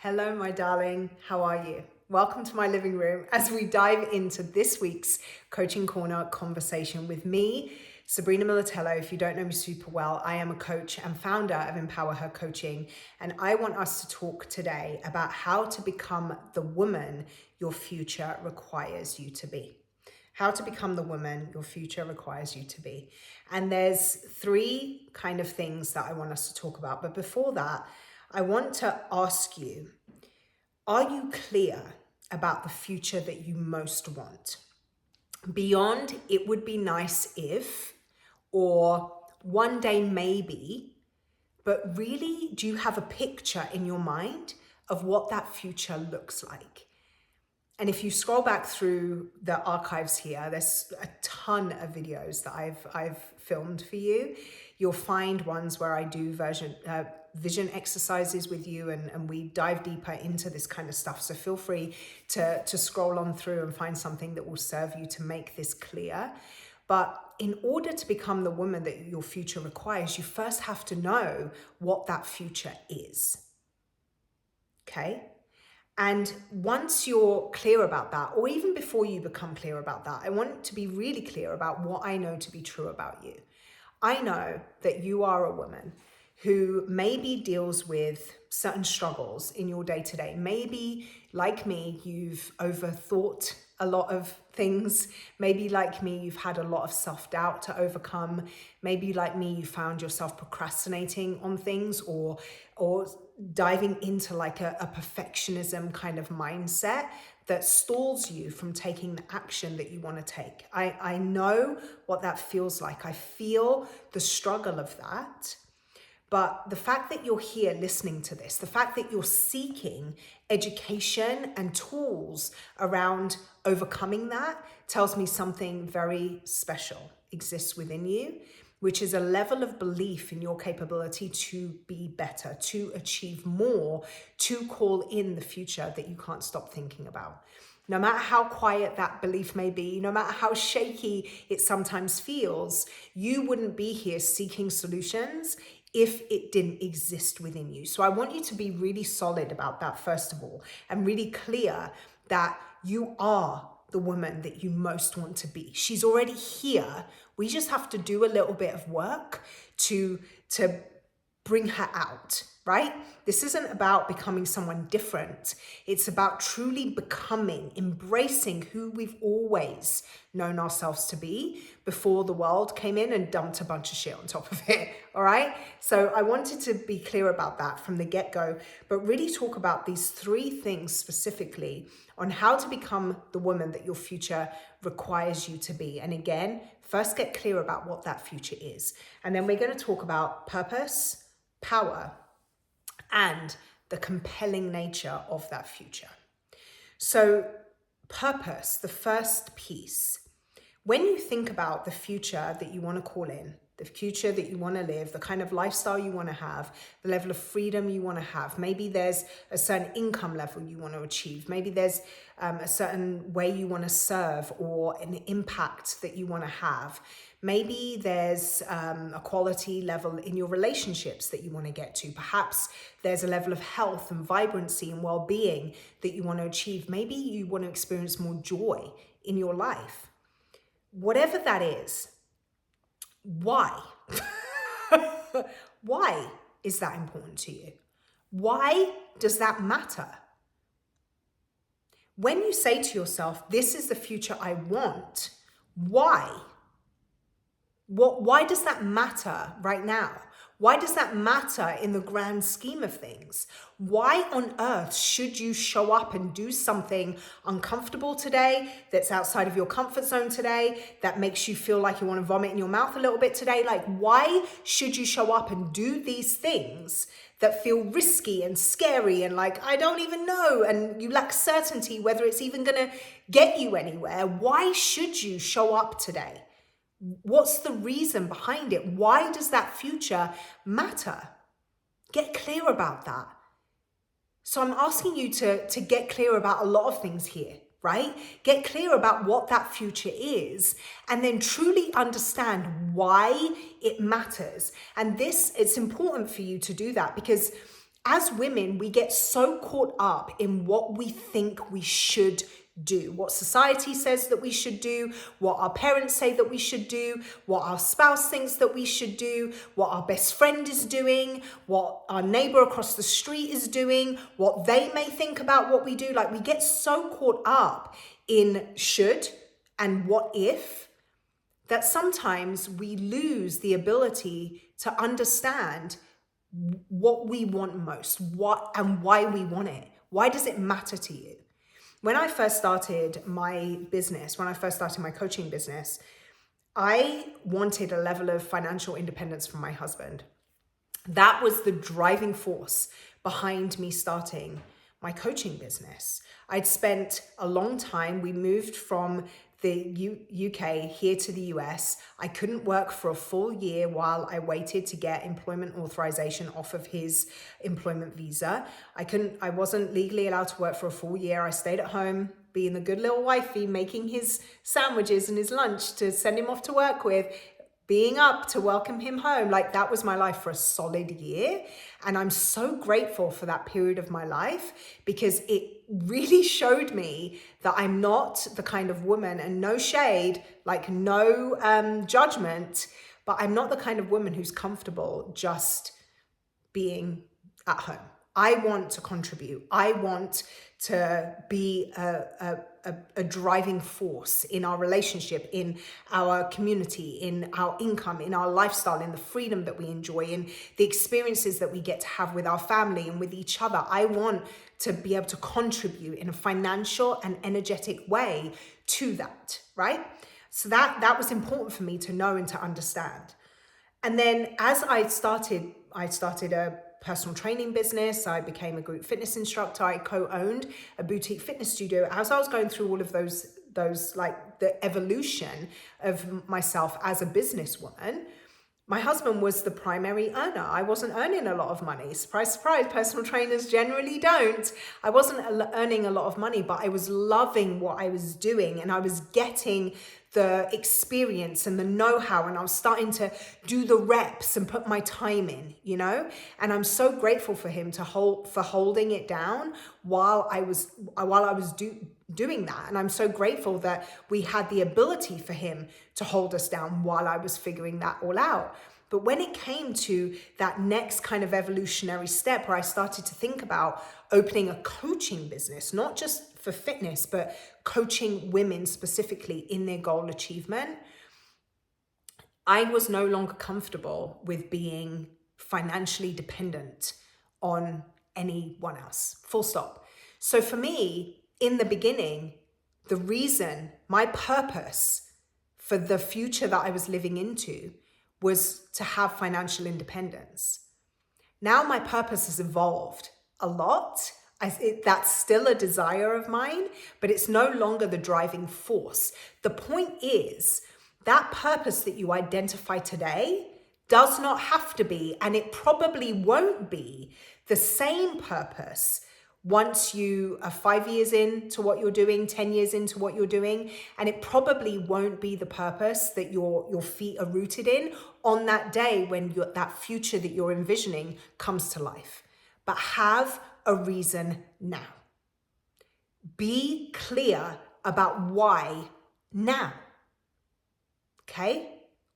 Hello, my darling. How are you? Welcome to my living room as we dive into this week's Coaching Corner conversation with me, Sabrina Militello. If you don't know me super well, I am a coach and founder of Empower Her Coaching, and I want us to talk today about how to become the woman your future requires you to be. How to become the woman your future requires you to be. And there's three kind of things that I want us to talk about. But before that, I want to ask you, are you clear about the future that you most want? Beyond it would be nice if, or one day maybe, but really, do you have a picture in your mind of what that future looks like? And if you scroll back through the archives here, there's a ton of videos that I've filmed for you. You'll find ones where I do vision exercises with you, and we dive deeper into this kind of stuff. So feel free to scroll on through and find something that will serve you to make this clear. But in order to become the woman that your future requires, you first have to know what that future is. Okay? And once you're clear about that, or even before you become clear about that, I want to be really clear about what I know to be true about you. I know that you are a woman who maybe deals with certain struggles in your day-to-day. Maybe, like me, you've overthought a lot of things. Maybe, like me, you've had a lot of self-doubt to overcome. Maybe, like me, you found yourself procrastinating on things or diving into like a perfectionism kind of mindset that stalls you from taking the action that you want to take. I know what that feels like. I feel the struggle of that. But the fact that you're here listening to this, the fact that you're seeking education and tools around overcoming that tells me something very special exists within you, which is a level of belief in your capability to be better, to achieve more, to call in the future that you can't stop thinking about. No matter how quiet that belief may be, no matter how shaky it sometimes feels, you wouldn't be here seeking solutions if it didn't exist within you. So I want you to be really solid about that, first of all, and really clear that you are the woman that you most want to be. She's already here. We just have to do a little bit of work to bring her out, right? This isn't about becoming someone different. It's about truly becoming, embracing who we've always known ourselves to be before the world came in and dumped a bunch of shit on top of it, all right? So I wanted to be clear about that from the get-go, but really talk about these three things specifically on how to become the woman that your future requires you to be. And again, first get clear about what that future is. And then we're going to talk about purpose, power, and the compelling nature of that future. So purpose, the first piece. When you think about the future that you want to call in, the future that you want to live, the kind of lifestyle you want to have, the level of freedom you want to have, maybe there's a certain income level you want to achieve, maybe there's a certain way you want to serve or an impact that you want to have. Maybe there's a quality level in your relationships that you want to get to. Perhaps there's a level of health and vibrancy and well-being that you want to achieve. Maybe you want to experience more joy in your life. Whatever that is, why? Why is that important to you? Why does that matter? When you say to yourself, this is the future I want, why? Why does that matter right now? Why does that matter in the grand scheme of things? Why on earth should you show up and do something uncomfortable today, that's outside of your comfort zone today, that makes you feel like you want to vomit in your mouth a little bit today? Like, why should you show up and do these things that feel risky and scary and like, I don't even know, and you lack certainty whether it's even going to get you anywhere? Why should you show up today? What's the reason behind it? Why does that future matter? Get clear about that. So I'm asking you to get clear about a lot of things here, right? Get clear about what that future is, and then truly understand why it matters. And it's important for you to do that, because as women, we get so caught up in what we think we should do, what society says that we should do, what our parents say that we should do, what our spouse thinks that we should do, what our best friend is doing, what our neighbor across the street is doing, what they may think about what we do. Like, we get so caught up in should and what if that sometimes we lose the ability to understand what we want most, what and why we want it. Why does it matter to you? When I first started my business, when I first started my coaching business, I wanted a level of financial independence from my husband. That was the driving force behind me starting my coaching business. I'd spent a long time, we moved from the UK here to the US. I couldn't work for a full year while I waited to get employment authorization off of his employment visa. I wasn't legally allowed to work for a full year. I stayed at home being the good little wifey, making his sandwiches and his lunch to send him off to work with, being up to welcome him home. Like, that was my life for a solid year. And I'm so grateful for that period of my life, because it really showed me that I'm not the kind of woman, and no shade, like no judgment, but I'm not the kind of woman who's comfortable just being at home. I want to contribute. I want to be a driving force in our relationship, in our community, in our income, in our lifestyle, in the freedom that we enjoy, in the experiences that we get to have with our family and with each other. I want to be able to contribute in a financial and energetic way to that, right? So that was important for me to know and to understand. And then as I started a personal training business. I became a group fitness instructor. I co-owned a boutique fitness studio. As I was going through all of those like the evolution of myself as a businesswoman, my husband was the primary earner. I wasn't earning a lot of money. Surprise, surprise, personal trainers generally don't. I wasn't earning a lot of money, but I was loving what I was doing, and I was getting the experience and the know-how, and I was starting to do the reps and put my time in, you know? And I'm so grateful for him for holding it down while I was doing that. And I'm so grateful that we had the ability for him to hold us down while I was figuring that all out. But when it came to that next kind of evolutionary step where I started to think about opening a coaching business, not just for fitness, but coaching women specifically in their goal achievement, I was no longer comfortable with being financially dependent on anyone else, full stop. So for me, in the beginning, the reason, my purpose for the future that I was living into was to have financial independence. Now my purpose has evolved a lot. That's still a desire of mine, but it's no longer the driving force. The point is, that purpose that you identify today does not have to be, and it probably won't be, the same purpose once you are 5 years into what you're doing, 10 years into what you're doing, and it probably won't be the purpose that your feet are rooted in on that day when that future that you're envisioning comes to life. But have a reason now. Be clear about why now. Okay?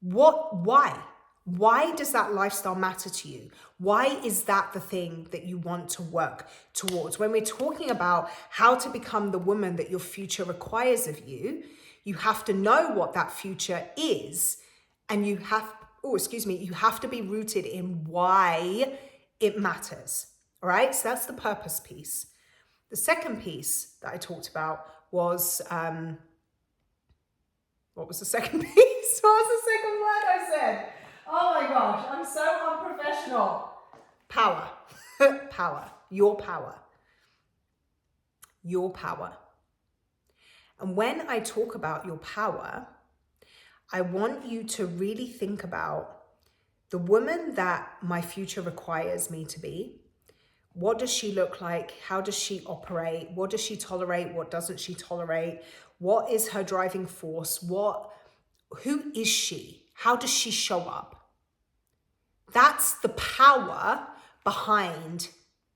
Why? Why does that lifestyle matter to you? Why is that the thing that you want to work towards? When we're talking about how to become the woman that your future requires of you, you have to know what that future is, and you have to be rooted in why it matters. All right? So that's the purpose piece. The second piece that I talked about was, what was the second piece? What was the second word I said? Oh my gosh, I'm so unprofessional. Power. Power. Your power. Your power. And when I talk about your power, I want you to really think about the woman that my future requires me to be. What does she look like? How does she operate? What does she tolerate? What doesn't she tolerate? What is her driving force? Who is she? How does she show up? That's the power behind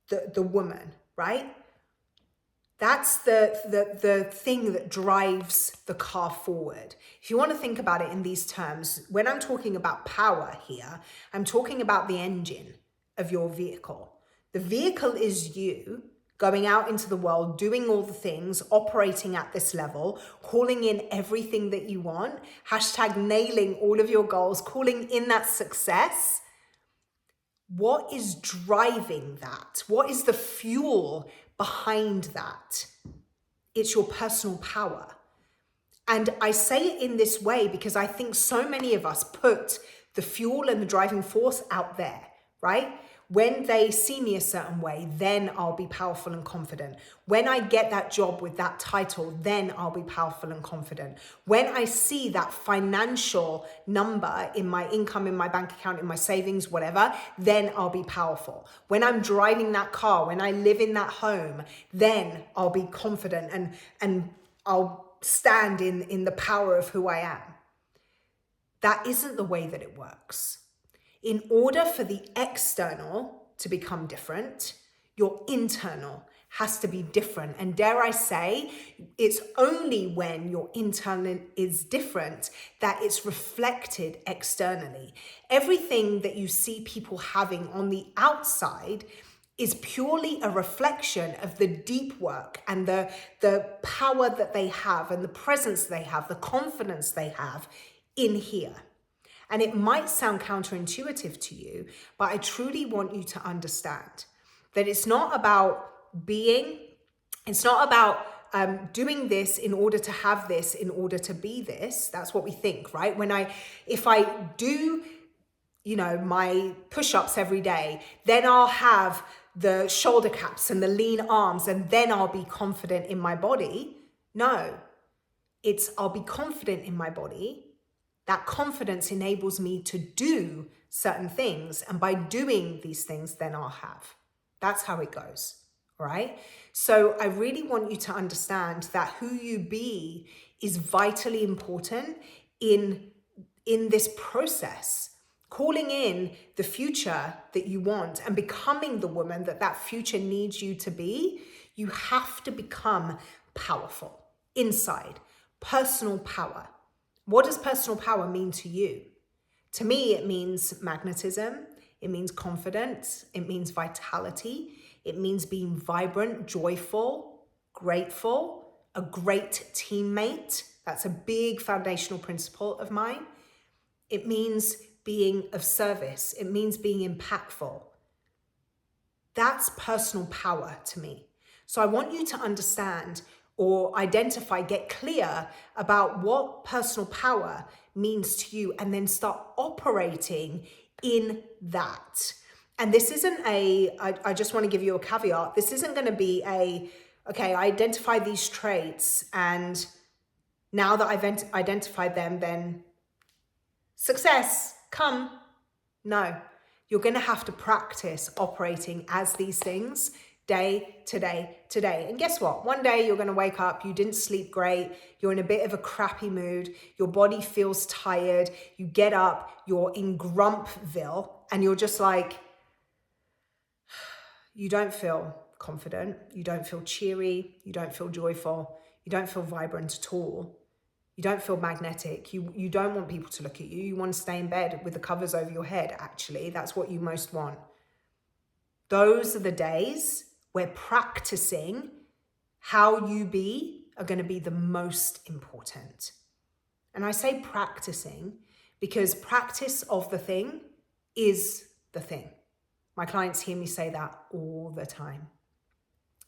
the woman, right? That's the thing that drives the car forward. If you want to think about it in these terms, when I'm talking about power here, I'm talking about the engine of your vehicle. The vehicle is you going out into the world, doing all the things, operating at this level, calling in everything that you want, hashtag nailing all of your goals, calling in that success. What is driving that? What is the fuel behind that? It's your personal power. And I say it in this way because I think so many of us put the fuel and the driving force out there, right? When they see me a certain way, then I'll be powerful and confident. When I get that job with that title, then I'll be powerful and confident. When I see that financial number in my income, in my bank account, in my savings, whatever, then I'll be powerful. When I'm driving that car, when I live in that home, then I'll be confident and I'll stand in the power of who I am. That isn't the way that it works. In order for the external to become different, your internal has to be different. And dare I say, it's only when your internal is different that it's reflected externally. Everything that you see people having on the outside is purely a reflection of the deep work and the power that they have and the presence they have, the confidence they have in here. And it might sound counterintuitive to you, but I truly want you to understand that it's not about doing this in order to have this, in order to be this. That's what we think, right? If I do, my push-ups every day, then I'll have the shoulder caps and the lean arms, and then I'll be confident in my body. No, I'll be confident in my body. That confidence enables me to do certain things. And by doing these things, then I'll have. That's how it goes, all right? So I really want you to understand that who you be is vitally important in this process. Calling in the future that you want and becoming the woman that future needs you to be, you have to become powerful inside, personal power. What does personal power mean to you? To me, it means magnetism. It means confidence. It means vitality. It means being vibrant, joyful, grateful, a great teammate. That's a big foundational principle of mine. It means being of service. It means being impactful. That's personal power to me. So I want you to understand or identify, get clear about what personal power means to you, and then start operating in that. And this isn't I just want to give you a caveat. This isn't going to be okay, I identify these traits, and now that I've identified them, then success, come. No, you're going to have to practice operating as these things day to day to day. And guess what? One day you're going to wake up, you didn't sleep great, you're in a bit of a crappy mood, your body feels tired, you get up, you're in Grumpville, and you're just like, you don't feel confident, you don't feel cheery, you don't feel joyful, you don't feel vibrant at all. You don't feel magnetic. You don't want people to look at you. You want to stay in bed with the covers over your head, actually. That's what you most want. Those are the days where practicing how you be are going to be the most important. And I say practicing because practice of the thing is the thing. My clients hear me say that all the time.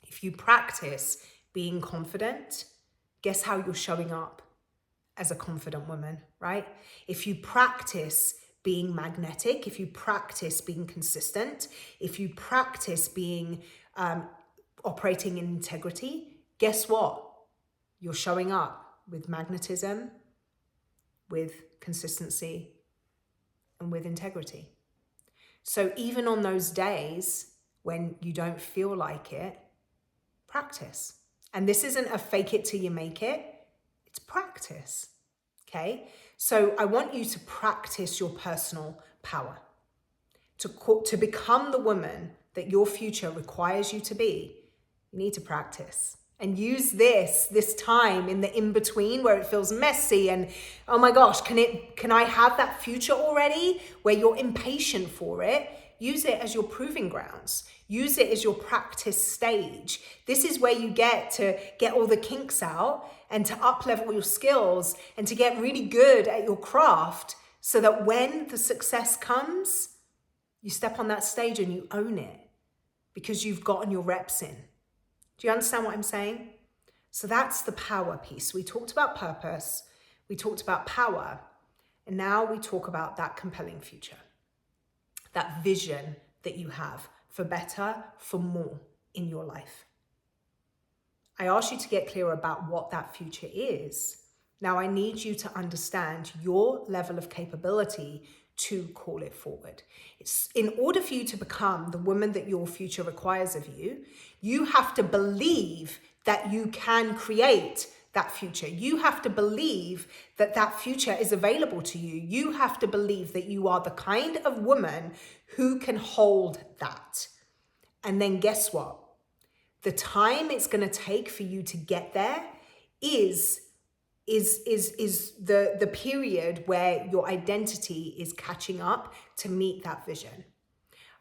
If you practice being confident, guess how you're showing up as a confident woman, right? If you practice being magnetic, if you practice being consistent, if you practice being operating in integrity, guess what? You're showing up with magnetism, with consistency, and with integrity. So even on those days when you don't feel like it, practice. And this isn't a fake it till you make it. It's practice, okay? So I want you to practice your personal power, to become the woman that your future requires you to be, you need to practice. And use this time in the in-between where it feels messy and, oh my gosh, can I have that future already? Where you're impatient for it. Use it as your proving grounds. Use it as your practice stage. This is where you get to get all the kinks out and to up-level your skills and to get really good at your craft so that when the success comes, you step on that stage and you own it because you've gotten your reps in. Do you understand what I'm saying? So that's the power piece. We talked about purpose, we talked about power, and now we talk about that compelling future, that vision that you have for better, for more in your life. I asked you to get clear about what that future is. Now I need you to understand your level of capability to call it forward. It's in order for you to become the woman that your future requires of you, you have to believe that you can create that future. You have to believe that that future is available to you. You have to believe that you are the kind of woman who can hold that. And then guess what? The time it's going to take for you to get there is the period where your identity is catching up to meet that vision.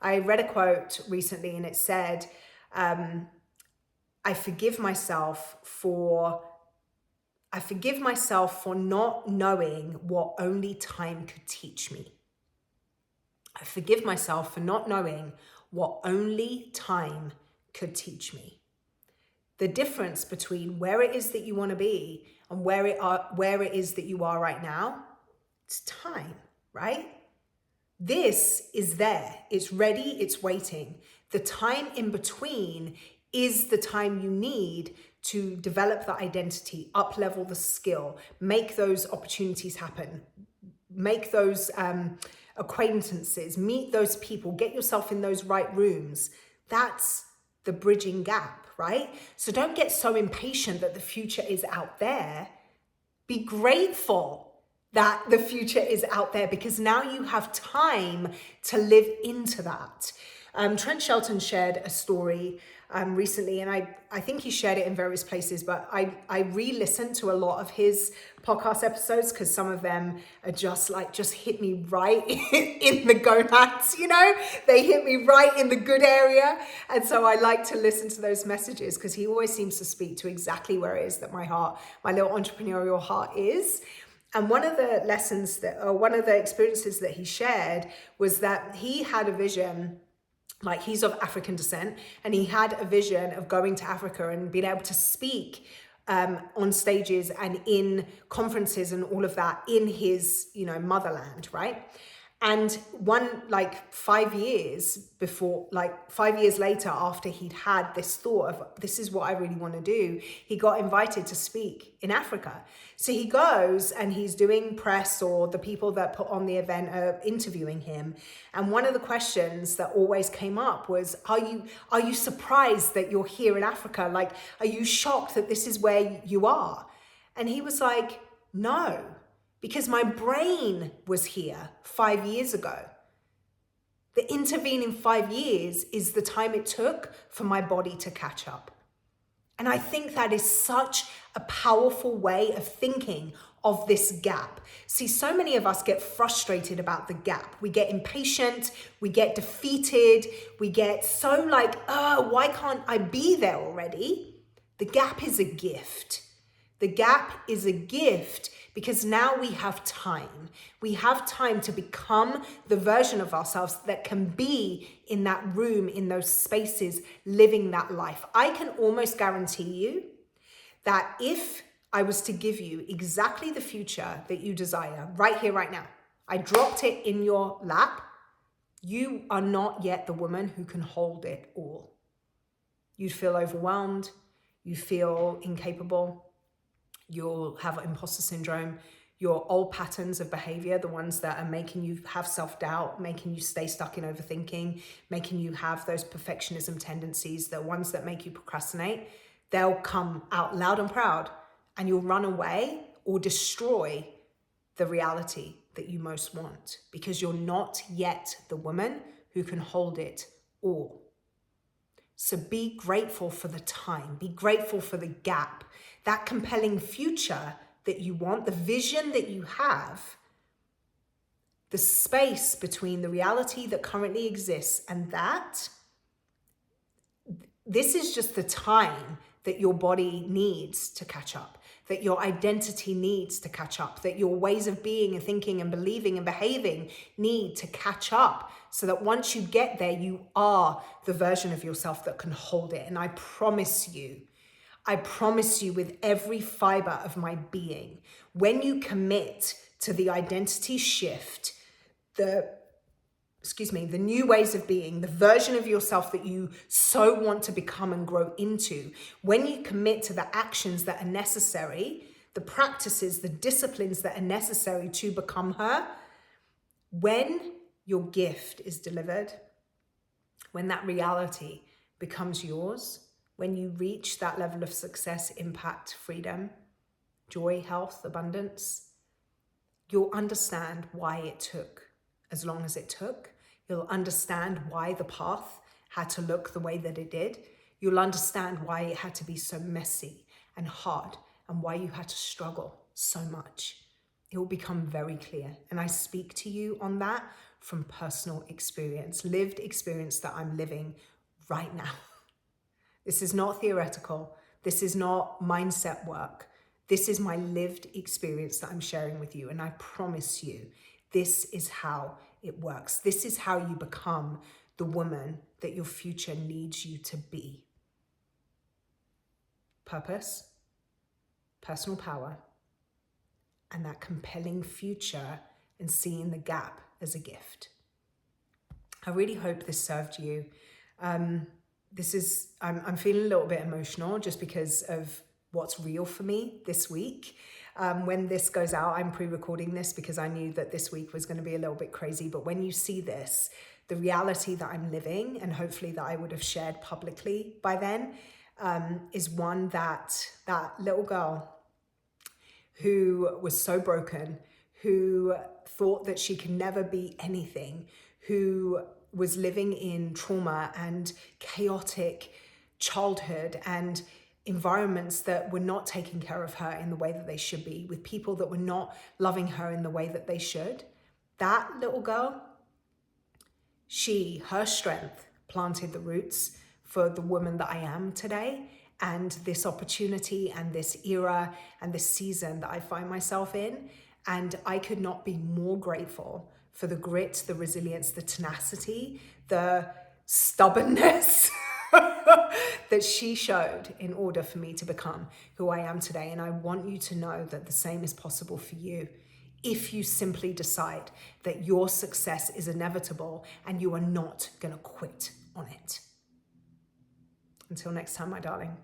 I read a quote recently and it said, I forgive myself for not knowing what only time could teach me. I forgive myself for not knowing what only time could teach me. The difference between where it is that you want to be and where it is that you are right now, it's time, right? This is there. It's ready. It's waiting. The time in between is the time you need to develop the identity, up-level the skill, make those opportunities happen, make those acquaintances, meet those people, get yourself in those right rooms. That's the bridging gap, right? So don't get so impatient that the future is out there. Be grateful that the future is out there because now you have time to live into that. Trent Shelton shared a story recently, and I think he shared it in various places, but I re-listened to a lot of his podcast episodes because some of them are just hit me right in the gonads, they hit me right in the good area. And so I like to listen to those messages because he always seems to speak to exactly where it is that my little entrepreneurial heart is. And one of the one of the experiences that he shared was that he had a vision. Like, he's of African descent, and he had a vision of going to Africa and being able to speak on stages and in conferences and all of that in his, motherland, right? And 5 years later, after he'd had this thought of, this is what I really want to do, he got invited to speak in Africa. So he goes and he's doing press, or the people that put on the event are interviewing him. And one of the questions that always came up was, are you surprised that you're here in Africa? Like, are you shocked that this is where you are? And he was like, no. Because my brain was here 5 years ago. The intervening 5 years is the time it took for my body to catch up. And I think that is such a powerful way of thinking of this gap. See, so many of us get frustrated about the gap. We get impatient, we get defeated, we get so why can't I be there already? The gap is a gift. The gap is a gift because now we have time. We have time to become the version of ourselves that can be in that room, in those spaces, living that life. I can almost guarantee you that if I was to give you exactly the future that you desire right here, right now, I dropped it in your lap, you are not yet the woman who can hold it all. You'd feel overwhelmed. You feel incapable. You'll have imposter syndrome. Your old patterns of behavior, the ones that are making you have self-doubt, making you stay stuck in overthinking, making you have those perfectionism tendencies, the ones that make you procrastinate, they'll come out loud and proud, and you'll run away or destroy the reality that you most want because you're not yet the woman who can hold it all. So be grateful for the time, be grateful for the gap, that compelling future that you want, the vision that you have, the space between the reality that currently exists and that. This is just the time that your body needs to catch up, that your identity needs to catch up, that your ways of being and thinking and believing and behaving need to catch up, so that once you get there, you are the version of yourself that can hold it. And I promise you with every fiber of my being, when you commit to the identity shift, the new ways of being, the version of yourself that you so want to become and grow into, when you commit to the actions that are necessary, the practices, the disciplines that are necessary to become her, when your gift is delivered, when that reality becomes yours, when you reach that level of success, impact, freedom, joy, health, abundance, you'll understand why it took as long as it took. You'll understand why the path had to look the way that it did. You'll understand why it had to be so messy and hard, and why you had to struggle so much. It will become very clear. And I speak to you on that from personal experience, lived experience that I'm living right now. This is not theoretical. This is not mindset work. This is my lived experience that I'm sharing with you. And I promise you, this is how it works. This is how you become the woman that your future needs you to be. Purpose, personal power, and that compelling future, and seeing the gap as a gift. I really hope this served you. I'm feeling a little bit emotional just because of what's real for me this week. When this goes out, I'm pre-recording this because I knew that this week was going to be a little bit crazy. But when you see this, the reality that I'm living, and hopefully that I would have shared publicly by then, is one that little girl who was so broken, who thought that she could never be anything, who was living in trauma and chaotic childhood and environments that were not taking care of her in the way that they should be, with people that were not loving her in the way that they should. That little girl, her strength planted the roots for the woman that I am today, and this opportunity and this era and this season that I find myself in. And I could not be more grateful for the grit, the resilience, the tenacity, the stubbornness that she showed in order for me to become who I am today. And I want you to know that the same is possible for you if you simply decide that your success is inevitable and you are not going to quit on it. Until next time, my darling.